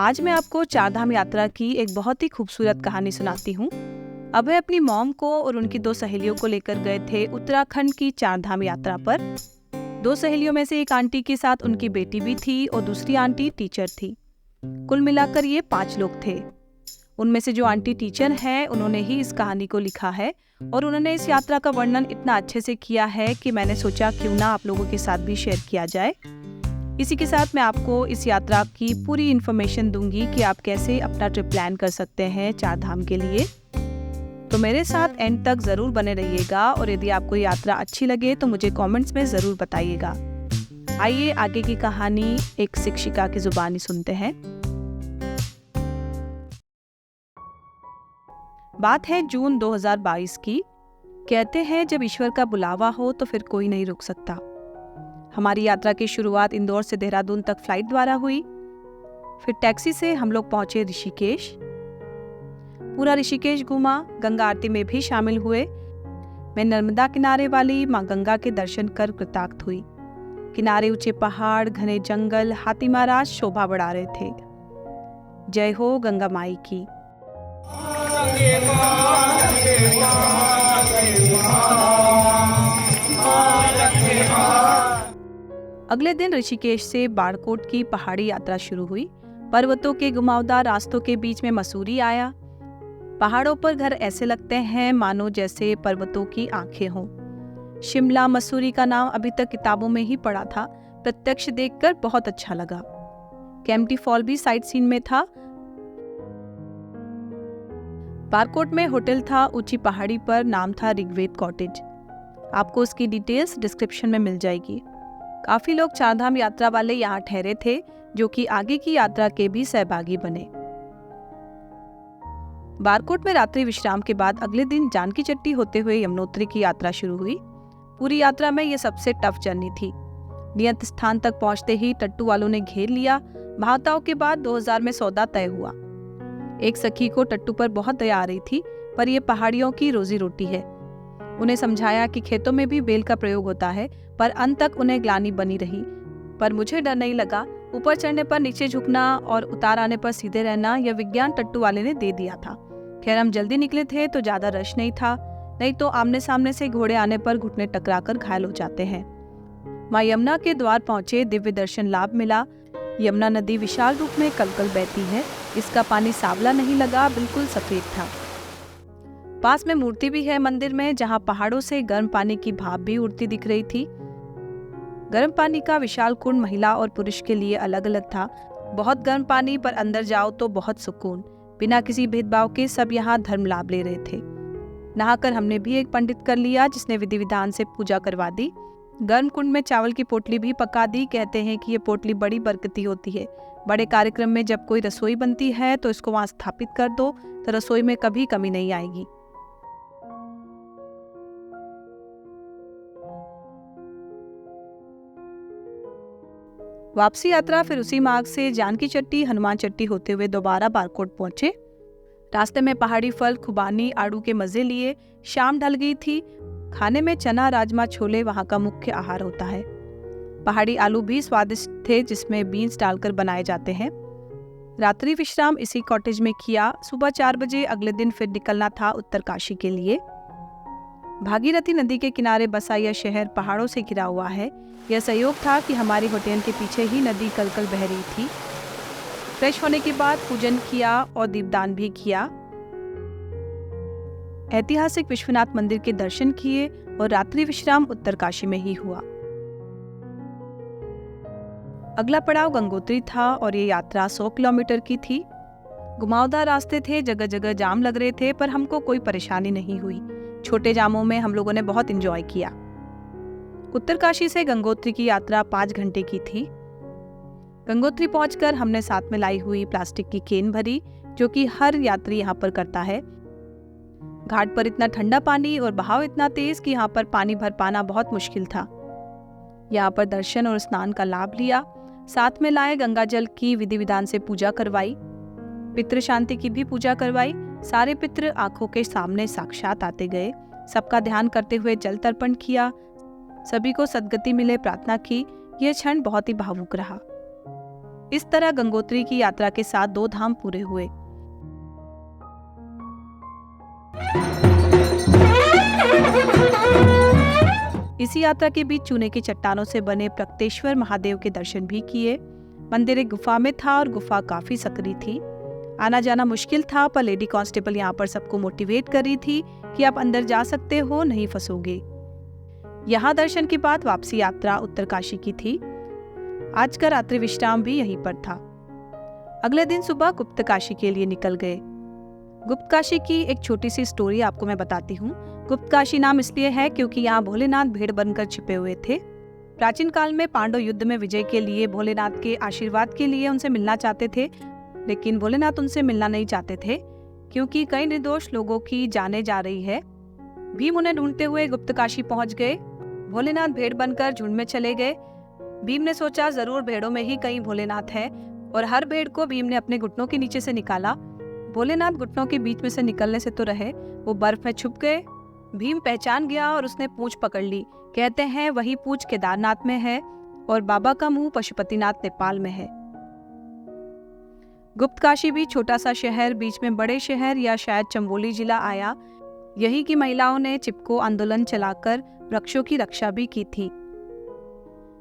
आज मैं आपको चारधाम यात्रा की एक बहुत ही खूबसूरत कहानी सुनाती हूँ। अभय अपनी मॉम को और उनकी दो सहेलियों को लेकर गए थे उत्तराखंड की चारधाम यात्रा पर। दो सहेलियों में से एक आंटी के साथ उनकी बेटी भी थी और दूसरी आंटी टीचर थी। कुल मिलाकर ये 5 लोग थे। उनमें से जो आंटी टीचर है उन्होंने ही इस कहानी को लिखा है और उन्होंने इस यात्रा का वर्णन इतना अच्छे से किया है कि मैंने सोचा क्यों ना आप लोगों के साथ भी शेयर किया जाए। इसी के साथ मैं आपको इस यात्रा की पूरी इन्फॉर्मेशन दूंगी कि आप कैसे अपना ट्रिप प्लान कर सकते हैं चारधाम के लिए। तो मेरे साथ एंड तक ज़रूर बने रहिएगा और यदि आपको यात्रा अच्छी लगे तो मुझे कमेंट्स में ज़रूर बताइएगा। आइए आगे की कहानी एक शिक्षिका की जुबानी सुनते हैं। बात है जून 2022 की। कहते हैं जब ईश्वर का बुलावा हो तो फिर कोई नहीं रुक सकता। हमारी यात्रा की शुरुआत इंदौर से देहरादून तक फ्लाइट द्वारा हुई। फिर टैक्सी से हम लोग पहुंचे ऋषिकेश। पूरा ऋषिकेश घूमा, गंगा आरती में भी शामिल हुए। मैं नर्मदा किनारे वाली मां गंगा के दर्शन कर कृतार्थ हुई। किनारे ऊंचे पहाड़, घने जंगल, हाथी महाराज शोभा बढ़ा रहे थे। जय हो गंगा माई की। अगले दिन ऋषिकेश से बाड़कोट की पहाड़ी यात्रा शुरू हुई। पर्वतों के घुमावदार रास्तों के बीच में मसूरी आया। पहाड़ों पर घर ऐसे लगते हैं मानो जैसे पर्वतों की आंखें हों। शिमला मसूरी का नाम अभी तक किताबों में ही पढ़ा था, प्रत्यक्ष देखकर बहुत अच्छा लगा। केम्प्टी फॉल भी साइट सीन में था। बाड़कोट में होटल था ऊंची पहाड़ी पर, नाम था ऋग्वेद कॉटेज। आपको उसकी डिटेल्स डिस्क्रिप्शन में मिल जाएगी। काफी लोग चारधाम यात्रा वाले यहाँ ठहरे थे जो कि आगे की यात्रा के भी सहभागी बने। बाड़कोट में रात्रि विश्राम के बाद अगले दिन जानकी चट्टी होते हुए यमुनोत्री की यात्रा शुरू हुई। पूरी यात्रा में ये सबसे टफ जर्नी थी। नियत स्थान तक पहुंचते ही टट्टू वालों ने घेर लिया। भावताओं के बाद 2000 में सौदा तय हुआ। एक सखी को टट्टू पर बहुत दया आ रही थी, पर यह पहाड़ियों की रोजी रोटी है। उन्हें समझाया कि खेतों में भी बेल का प्रयोग होता है, पर अंत तक उन्हें ग्लानि बनी रही। पर मुझे डर नहीं लगा। ऊपर चढ़ने पर नीचे झुकना और उतार आने पर सीधे रहना, यह विज्ञान टट्टू वाले ने दे दिया था। खैर हम जल्दी निकले थे तो ज्यादा रश नहीं था, नहीं तो आमने सामने से घोड़े आने पर घुटने टकराकर घायल हो जाते हैं। मां यमुना के द्वार पहुंचे, दिव्य दर्शन लाभ मिला। यमुना नदी विशाल रूप में कलकल बहती है। इसका पानी सांवला नहीं लगा, बिल्कुल सफेद था। पास में मूर्ति भी है मंदिर में, जहां पहाड़ों से गर्म पानी की भाप भी उड़ती दिख रही थी। गर्म पानी का विशाल कुंड महिला और पुरुष के लिए अलग अलग था। बहुत गर्म पानी, पर अंदर जाओ तो बहुत सुकून। बिना किसी भेदभाव के सब यहाँ धर्म लाभ ले रहे थे। नहाकर हमने भी एक पंडित कर लिया जिसने विधि विधान से पूजा करवा दी। गर्म कुंड में चावल की पोटली भी पका दी। कहते हैं कि ये पोटली बड़ी बरकती होती है। बड़े कार्यक्रम में जब कोई रसोई बनती है तो इसको वहां स्थापित कर दो तो रसोई में कभी कमी नहीं आएगी। वापसी यात्रा फिर उसी मार्ग से जानकी चट्टी, हनुमान चट्टी होते हुए दोबारा बाड़कोट पहुंचे। रास्ते में पहाड़ी फल, खुबानी, आड़ू के मजे लिए। शाम ढल गई थी। खाने में चना, राजमा, छोले वहां का मुख्य आहार होता है। पहाड़ी आलू भी स्वादिष्ट थे जिसमें बीन्स डालकर बनाए जाते हैं। रात्रि विश्राम इसी कॉटेज में किया। सुबह 4 बजे अगले दिन फिर निकलना था उत्तरकाशी के लिए। भागीरथी नदी के किनारे बसा यह शहर पहाड़ों से घिरा हुआ है। यह संयोग था कि हमारी होटल के पीछे ही नदी कलकल बह रही थी। फ्रेश होने के बाद पूजन किया और दीपदान भी किया। ऐतिहासिक विश्वनाथ मंदिर के दर्शन किए और रात्रि विश्राम उत्तरकाशी में ही हुआ। अगला पड़ाव गंगोत्री था और ये यात्रा 100 किलोमीटर की थी। घुमावदार रास्ते थे, जगह जगह जाम लग रहे थे, पर हमको कोई परेशानी नहीं हुई। छोटे जामों में हम लोगों ने बहुत एंजॉय किया। उत्तरकाशी से गंगोत्री की यात्रा 5 घंटे की थी। गंगोत्री पहुंचकर हमने साथ में लाई हुई प्लास्टिक की केन भरी, जो कि हर यात्री यहाँ पर करता है। घाट पर इतना ठंडा पानी और बहाव इतना तेज कि यहाँ पर पानी भर पाना बहुत मुश्किल था। यहाँ पर दर्शन और स्नान का लाभ लिया। साथ में लाए गंगा जल की विधि विधान से पूजा करवाई। पितृ शांति की भी पूजा करवाई। सारे पितृ आंखों के सामने साक्षात आते गए। सबका ध्यान करते हुए जल तर्पण किया। सभी को सद्गति मिले प्रार्थना की। यह क्षण बहुत ही भावुक रहा। इस तरह गंगोत्री की यात्रा के साथ 2 धाम पूरे हुए। इसी यात्रा के बीच चूने की चट्टानों से बने प्रकटेश्वर महादेव के दर्शन भी किए। मंदिर एक गुफा में था और गुफा काफी सकरी थी। आना जाना मुश्किल था, पर लेडी कांस्टेबल यहाँ पर सबको मोटिवेट कर रही थी कि आप अंदर जा सकते हो, नहीं फंसोगे। यहाँ दर्शन के बाद वापसी यात्रा उत्तरकाशी की थी। आज का रात्रि विश्राम भी यहीं पर था। अगले दिन सुबह गुप्तकाशी के लिए निकल गए। गुप्तकाशी की एक छोटी सी स्टोरी आपको मैं बताती हूँ। गुप्तकाशी नाम इसलिए है क्योंकि यहाँ भोलेनाथ भेड़ बनकर छिपे हुए थे। प्राचीन काल में पांडव युद्ध में विजय के लिए भोलेनाथ के आशीर्वाद के लिए उनसे मिलना चाहते थे, लेकिन भोलेनाथ उनसे मिलना नहीं चाहते थे क्योंकि कई निर्दोष लोगों की जानें जा रही है। भीम उन्हें ढूंढते हुए गुप्तकाशी पहुंच गए। भोलेनाथ भेड़ बनकर झुंड में चले गए। भीम ने सोचा जरूर भेड़ों में ही कहीं भोलेनाथ है, और हर भेड़ को भीम ने अपने घुटनों के नीचे से निकाला। भोलेनाथ घुटनों के बीच में से निकलने से तो रहे, वो बर्फ में छुप गए। भीम पहचान गया और उसने पूंछ पकड़ ली। कहते हैं वही पूंछ केदारनाथ में है और बाबा का मुंह पशुपतिनाथ नेपाल में है। गुप्तकाशी भी छोटा सा शहर, बीच में बड़े शहर या शायद चंबोली जिला आया। यही की महिलाओं ने चिपको आंदोलन चलाकर वृक्षों की रक्षा भी की थी।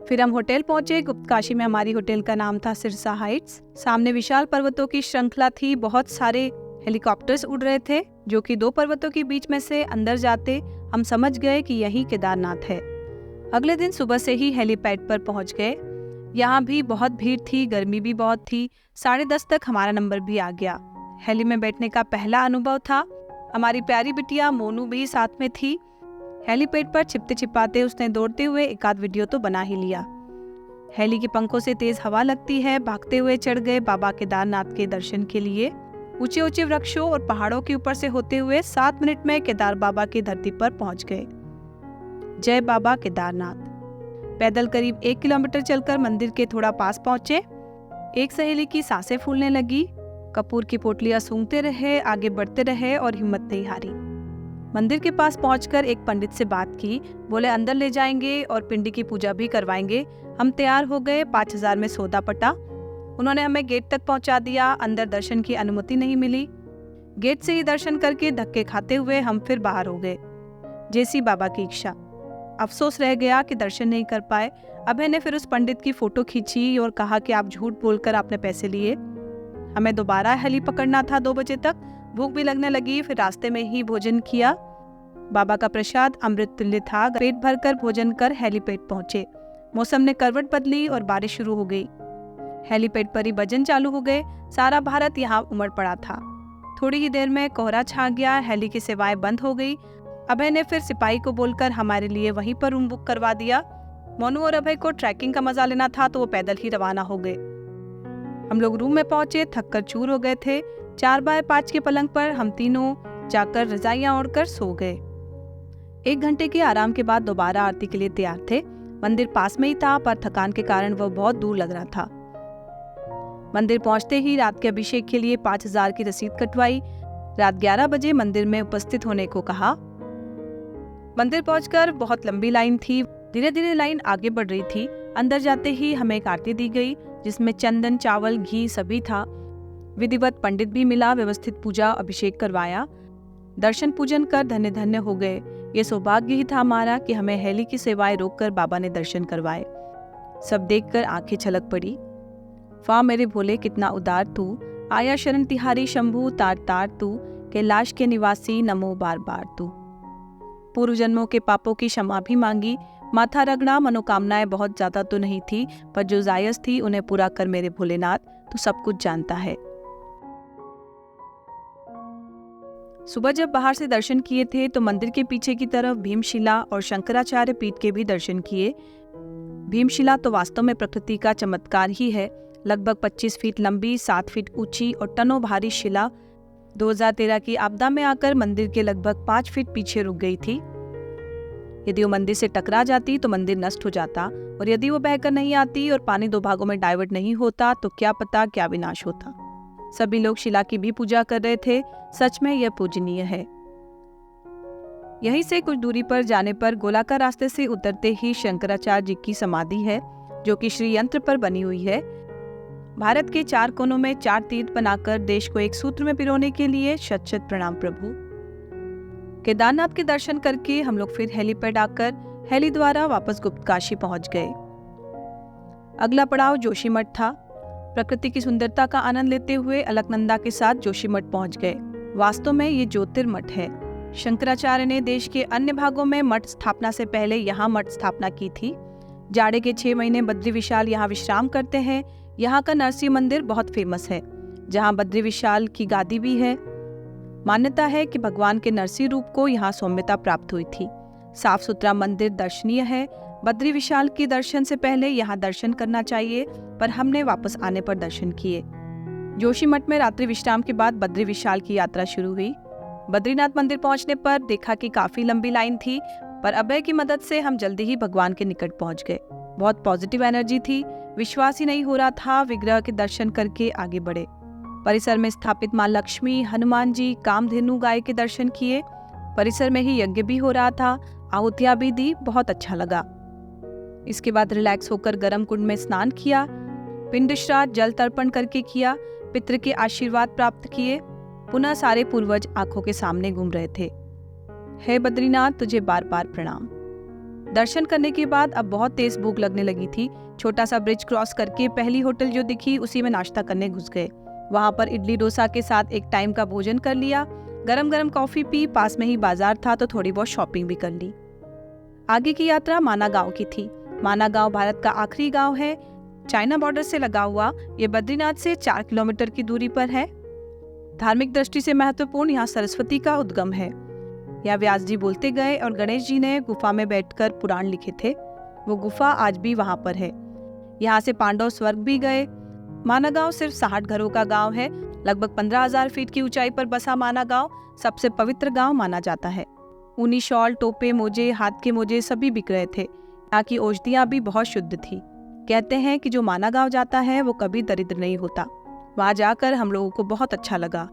फिर हम होटल पहुंचे। गुप्तकाशी में हमारी होटल का नाम था सिरसा हाइट्स। सामने विशाल पर्वतों की श्रृंखला थी। बहुत सारे हेलीकॉप्टर्स उड़ रहे थे जो कि 2 पर्वतों के बीच में से अंदर जाते हम समझ गए कि यही केदारनाथ है। अगले दिन सुबह से ही हेलीपैड पर पहुंच गए। यहाँ भी बहुत भीड़ थी, गर्मी भी बहुत थी। 10:30 तक हमारा नंबर भी आ गया। हेली में बैठने का पहला अनुभव था। हमारी प्यारी बिटिया मोनू भी साथ में थी। हेलीपैड पर छिपते छिपाते उसने दौड़ते हुए एक आध वीडियो तो बना ही लिया। हेली के पंखों से तेज हवा लगती है। भागते हुए चढ़ गए बाबा केदारनाथ के दर्शन के लिए। ऊंचे ऊंचे वृक्षों और पहाड़ों के ऊपर से होते हुए 7 मिनट में केदार बाबा की धरती पर पहुंच गए। जय बाबा केदारनाथ। पैदल करीब 1 किलोमीटर चलकर मंदिर के थोड़ा पास पहुंचे। एक सहेली की सांसें फूलने लगी। कपूर की पोटलियां सूंघते रहे, आगे बढ़ते रहे और हिम्मत नहीं हारी। मंदिर के पास पहुंचकर एक पंडित से बात की। बोले अंदर ले जाएंगे और पिंडी की पूजा भी करवाएंगे। हम तैयार हो गए। 5000 में सौदा पटा। उन्होंने हमें गेट तक पहुंचा दिया। अंदर दर्शन की अनुमति नहीं मिली। गेट से ही दर्शन करके धक्के खाते हुए हम फिर बाहर हो गए। जैसी बाबा की इच्छा। अफसोस रह गया कि दर्शन नहीं कर पाए। अभय ने फिर उस पंडित की फोटो खींची और कहा कि आप झूठ बोलकर आपने पैसे लिए। हमें दोबारा हेली पकड़ना था 2 बजे तक। भूख भी लगने लगी। फिर रास्ते में ही भोजन किया। बाबा का प्रसाद अमृत तुल्य था। पेट भरकर भोजन कर हेलीपैड पहुंचे। मौसम ने करवट बदली और बारिश शुरू हो गई। हेलीपैड पर ही भजन चालू हो गए। सारा भारत यहाँ उमड़ पड़ा था। थोड़ी ही देर में कोहरा छा गया। हेली की सेवाएं बंद हो गई। अभय ने फिर सिपाही को बोलकर हमारे लिए वहीं पर रूम बुक करवा दिया। मोनू और अभय को ट्रैकिंग का मजा लेना था तो वो पैदल ही रवाना हो गए। हम लोग रूम में पहुंचे, थककर चूर हो गए थे। 4x5 के पलंग पर हम तीनों जाकर रजाइयां ओढ़कर सो गए। 1 घंटे के आराम के बाद दोबारा आरती के लिए तैयार थे। मंदिर पास में ही था, पर थकान के कारण वह बहुत दूर लग रहा था। मंदिर पहुंचते ही रात के अभिषेक के लिए 5000 की रसीद कटवाई। रात 11 बजे मंदिर में उपस्थित होने को कहा। मंदिर पहुंचकर बहुत लंबी लाइन थी। धीरे धीरे लाइन आगे बढ़ रही थी। अंदर जाते ही हमें एक आरती दी गई जिसमें चंदन, चावल, घी सभी था। विधिवत पंडित भी मिला। व्यवस्थित पूजा अभिषेक करवाया। दर्शन पूजन कर धन्य धन्य हो गए। ये सौभाग्य ही था हमारा कि हमें हेली की सेवाएं रोककर बाबा ने दर्शन करवाए। सब देखकर आंखें छलक पड़ी। वाह मेरे भोले कितना उदार तू, आया शरण तिहारी शंभू, तार तार तू, कैलाश के निवासी नमो बार बार तू। पूर्व जन्मों के पापों की क्षमा भी मांगी। माथा रगड़ा। मनोकामनाएं बहुत ज्यादा तो नहीं थी, पर जो जायज थी उन्हें पूरा कर मेरे भोलेनाथ, तू सब कुछ जानता है। सुबह जब बाहर से दर्शन किए थे तो मंदिर के पीछे की तरफ भीमशिला और शंकराचार्य पीठ के भी दर्शन किए। भीमशिला तो वास्तव में प्रकृति का चमत्कार ही है। लगभग 25 फीट लंबी, 7 फीट ऊंची और टनों भारी शिला 2013 की आपदा में आकर मंदिर के लगभग 5 फीट पीछे रुक गई थी। यदि वो मंदिर से टकरा जाती तो मंदिर नष्ट हो जाता, और यदि वो बहकर नहीं आती और पानी 2 भागों में डाइवर्ट नहीं होता तो क्या पता क्या विनाश होता। सभी लोग शिला की भी पूजा कर रहे थे। सच में यह पूजनीय है। यहीं से कुछ दूरी पर जाने पर गोलाकार रास्ते से उतरते ही शंकराचार्य जी की समाधि है, जो कि श्री यंत्र पर बनी हुई है। भारत के 4 कोनों में 4 तीर्थ बनाकर देश को एक सूत्र में पिरोने के लिए शत शत प्रणाम प्रभु। केदारनाथ के दर्शन करके हम लोग फिर हेलीपैड आकर हेली द्वारा वापस गुप्तकाशी पहुंच गए। अगला पड़ाव जोशीमठ था। प्रकृति की सुंदरता का आनंद लेते हुए अलकनंदा के साथ जोशीमठ पहुंच गए। वास्तव में ये ज्योतिर्मठ है। शंकराचार्य ने देश के अन्य भागों में मठ स्थापना से पहले यहाँ मठ स्थापना की थी। जाड़े के 6 महीने बद्री विशाल यहाँ विश्राम करते हैं। यहाँ का नरसिंह मंदिर बहुत फेमस है, जहाँ बद्री विशाल की गादी भी है। मान्यता है कि भगवान के नरसिंह रूप को यहाँ सौम्यता प्राप्त हुई थी। साफ सुथरा मंदिर दर्शनीय है। बद्री विशाल के दर्शन से पहले यहाँ दर्शन करना चाहिए, पर हमने वापस आने पर दर्शन किए। जोशीमठ में रात्रि विश्राम के बाद बद्री विशाल की यात्रा शुरू हुई। बद्रीनाथ मंदिर पहुंचने पर देखा कि काफी लंबी लाइन थी, पर अभय की मदद से हम जल्दी ही भगवान के निकट पहुंच गए। बहुत पॉजिटिव एनर्जी थी। विश्वास ही नहीं हो रहा था। विग्रह के दर्शन करके आगे बढ़े। परिसर में स्थापित मां लक्ष्मी, हनुमान जी, कामधेनु गाय के दर्शन किए। परिसर में ही यज्ञ भी हो रहा था। आहुतियां भी दी। बहुत अच्छा लगा। इसके बाद रिलैक्स होकर गर्म कुंड में स्नान किया। पिंड श्राद्ध जल तर्पण करके किया। पितृ के आशीर्वाद प्राप्त किए। पुनः सारे पूर्वज आंखों के सामने घूम रहे थे। हे बद्रीनाथ, तुझे बार बार प्रणाम। दर्शन करने के बाद अब बहुत तेज भूख लगने लगी थी। छोटा सा ब्रिज क्रॉस करके पहली होटल जो दिखी उसी में नाश्ता करने घुस गए। वहां पर इडली डोसा के साथ एक टाइम का भोजन कर लिया। गरम गरम कॉफी पी। पास में ही बाजार था तो थोड़ी बहुत शॉपिंग भी कर ली। आगे की यात्रा माना गांव की थी। माना गांव भारत का आखिरी गांव है। चाइना बॉर्डर से लगा हुआ ये बद्रीनाथ से 4 किलोमीटर की दूरी पर है। धार्मिक दृष्टि से महत्वपूर्ण यहाँ सरस्वती का उद्गम है। यहाँ व्यास जी बोलते गए और गणेश जी ने गुफा में बैठकर पुराण लिखे थे। वो गुफा आज भी वहां पर है। यहाँ से पांडव स्वर्ग भी गए। माना गांव सिर्फ 60 घरों का गांव है। लगभग 15,000 फीट की ऊंचाई पर बसा माना गांव सबसे पवित्र गांव माना जाता है। ऊनी शॉल, टोपे, मोजे, हाथ के मोजे सभी बिक रहे थे। यहाँ की औषधियाँ भी बहुत शुद्ध थी। कहते हैं कि जो माना गांव जाता है वो कभी दरिद्र नहीं होता। वहां जाकर हम लोगों को बहुत अच्छा लगा।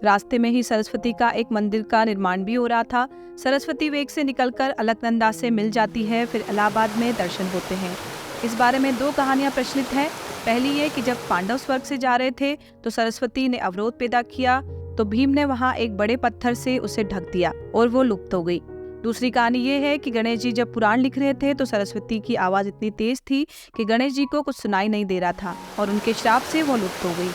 रास्ते में ही सरस्वती का एक मंदिर का निर्माण भी हो रहा था। सरस्वती वेग से निकलकर अलकनंदा से मिल जाती है, फिर इलाहाबाद में दर्शन होते हैं। इस बारे में 2 कहानियां प्रचलित हैं। पहली ये कि जब पांडव स्वर्ग से जा रहे थे तो सरस्वती ने अवरोध पैदा किया, तो भीम ने वहां एक बड़े पत्थर से उसे ढक दिया और वो लुप्त हो गई। दूसरी कहानी ये है कि गणेश जी जब पुराण लिख रहे थे तो सरस्वती की आवाज इतनी तेज थी कि गणेश जी को कुछ सुनाई नहीं दे रहा था और उनके श्राप से वो लुप्त हो गई।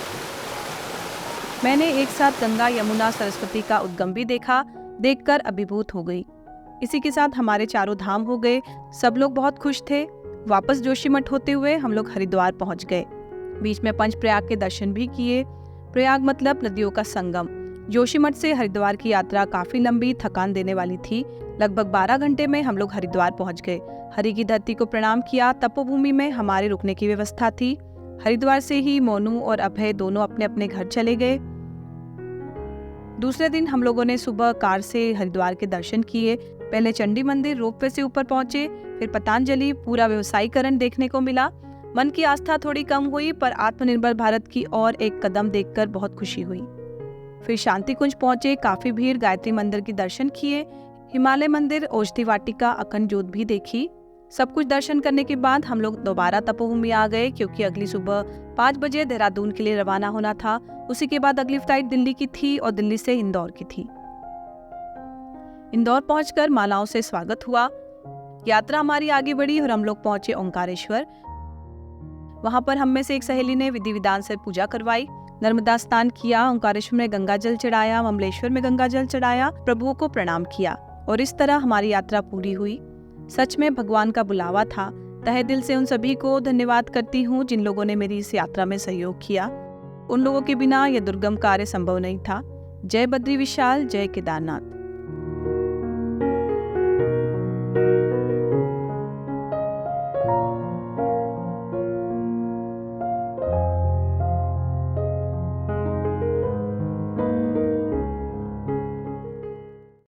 मैंने एक साथ गंगा, यमुना, सरस्वती का उद्गम भी देखा। देखकर अभिभूत हो गई। इसी के साथ हमारे 4 धाम हो गए। सब लोग बहुत खुश थे। वापस जोशीमठ होते हुए हम लोग हरिद्वार पहुंच गए। बीच में पंचप्रयाग के दर्शन भी किए। प्रयाग मतलब नदियों का संगम। जोशीमठ से हरिद्वार की यात्रा काफी लंबी, थकान देने वाली थी। लगभग 12 घंटे में हम लोग हरिद्वार पहुंच गए। हरि की धरती को प्रणाम किया। तपोभूमि में हमारे रुकने की व्यवस्था थी। हरिद्वार से ही मोनू और अभय दोनों अपने अपने घर चले गए। दूसरे दिन हम लोगों ने सुबह कार से हरिद्वार के दर्शन किए। पहले चंडी मंदिर रोपवे से ऊपर पहुंचे, फिर पतंजलि। पूरा व्यवसायीकरण देखने को मिला। मन की आस्था थोड़ी कम हुई, पर आत्मनिर्भर भारत की ओर एक कदम देखकर बहुत खुशी हुई। फिर शांति कुंज पहुंचे। काफी भीड़। गायत्री मंदिर के दर्शन किए। हिमालय मंदिर, औषधि वाटिका, अखंड ज्योत भी देखी। सब कुछ दर्शन करने के बाद हम लोग दोबारा तपोभूमि आ गए, क्योंकि अगली सुबह 5 बजे देहरादून के लिए रवाना होना था। उसी के बाद अगली फ्लाइट दिल्ली की थी और दिल्ली से इंदौर की थी। इंदौर पहुंचकर मालाओं से स्वागत हुआ। यात्रा हमारी आगे बढ़ी और हम लोग पहुंचे ओंकारेश्वर। वहां पर हम में से एक सहेली ने विधि विधान से पूजा करवाई। नर्मदा स्नान किया। ओंकारेश्वर में गंगा जल चढ़ाया। ममलेश्वर में गंगा जल चढ़ाया। प्रभुओं को प्रणाम किया और इस तरह हमारी यात्रा पूरी हुई। सच में भगवान का बुलावा था। तहे दिल से उन सभी को धन्यवाद करती हूँ जिन लोगों ने मेरी इस यात्रा में सहयोग किया। उन लोगों के बिना यह दुर्गम कार्य संभव नहीं था। जय बद्री विशाल, जय केदारनाथ।